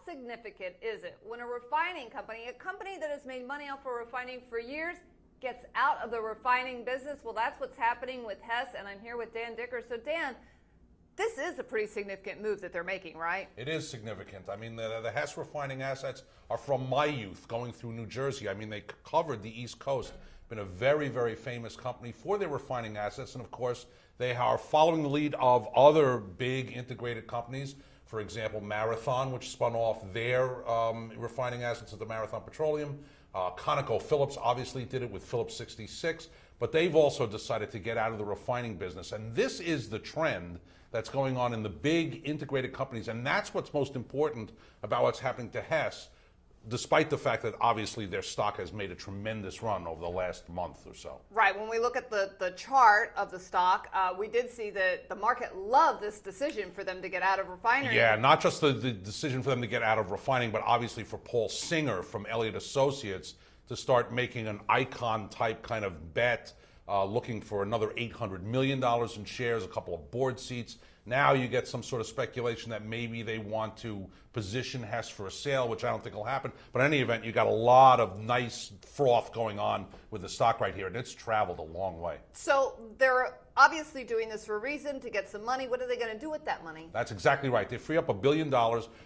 significant is it when a refining company, a company that has made money off of refining for years, gets out of the refining business? Well, that's what's happening with Hess, and I'm here with Dan Dicker. So, Dan, this is a pretty significant move that they're making, right? It is significant. I mean, the Hess refining assets are from my youth, going through New Jersey. I mean, they covered the East Coast. Been a very, very famous company for their refining assets, and of course, they are following the lead of other big integrated companies. For example, Marathon, which spun off their refining assets at the Marathon Petroleum. ConocoPhillips obviously did it with Phillips 66, but they've also decided to get out of the refining business. And this is the trend that's going on in the big integrated companies, and that's what's most important about what's happening to Hess, despite the fact that obviously their stock has made a tremendous run over the last month or so. Right. When we look at the chart of the stock, we did see that the market loved this decision for them to get out of refinery. Yeah, not just the decision for them to get out of refining, but obviously for Paul Singer from Elliott Associates to start making an icon-type kind of bet, looking for another $800 million in shares, a couple of board seats. Now you get some sort of speculation that maybe they want to position Hess for a sale, which I don't think will happen. But in any event, you got a lot of nice froth going on with the stock right here, and it's traveled a long way. So they're obviously doing this for a reason, to get some money. What are they going to do with that money? That's exactly right. They free up $1 billion.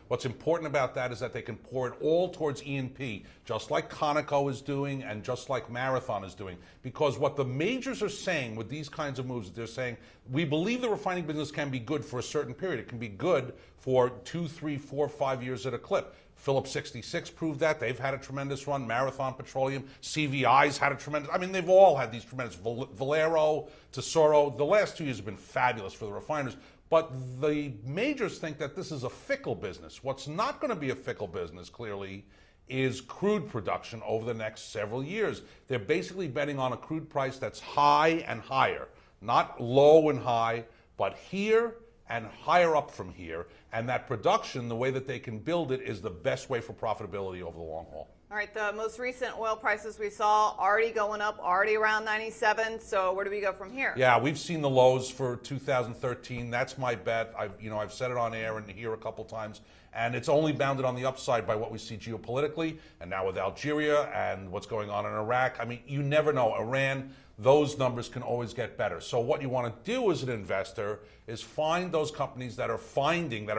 What's important about that is that they can pour it all towards E&P, just like Conoco is doing and just like Marathon is doing. Because what the majors are saying with these kinds of moves, they're saying, we believe the refining business can be good for a certain period. It can be good for 2, 3, 4, 5 years at a clip. Phillips 66 proved that. They've had a tremendous run. Marathon Petroleum, CVI's had a tremendous, I mean, they've all had these tremendous, Valero, Tesoro. The last 2 years have been fabulous for the refiners. But the majors think that this is a fickle business. What's not going to be a fickle business, clearly, is crude production over the next several years. They're basically betting on a crude price that's high and higher. Not low and high, but here and higher up from here. And that production, the way that they can build it, is the best way for profitability over the long haul. All right, the most recent oil prices we saw already going up, already around 97. So where do we go from here? Yeah, we've seen the lows for 2013. That's my bet. I've said it on air and here a couple times. And it's only bounded on the upside by what we see geopolitically, and now with Algeria and what's going on in Iraq. I mean, you never know. Iran, those numbers can always get better. So what you want to do as an investor is find those companies that are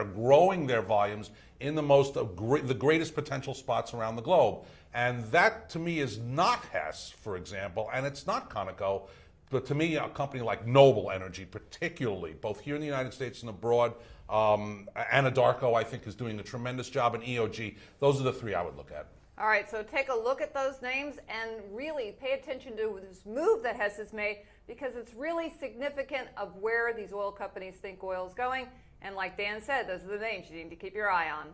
growing their volumes in the greatest potential spots around the globe. And that, to me, is not Hess, for example, and it's not Conoco. But to me, a company like Noble Energy, particularly, both here in the United States and abroad, Anadarko, I think, is doing a tremendous job, and EOG. Those are the three I would look at. All right, so take a look at those names and really pay attention to this move that Hess has made, because it's really significant of where these oil companies think oil is going. And like Dan said, those are the names you need to keep your eye on.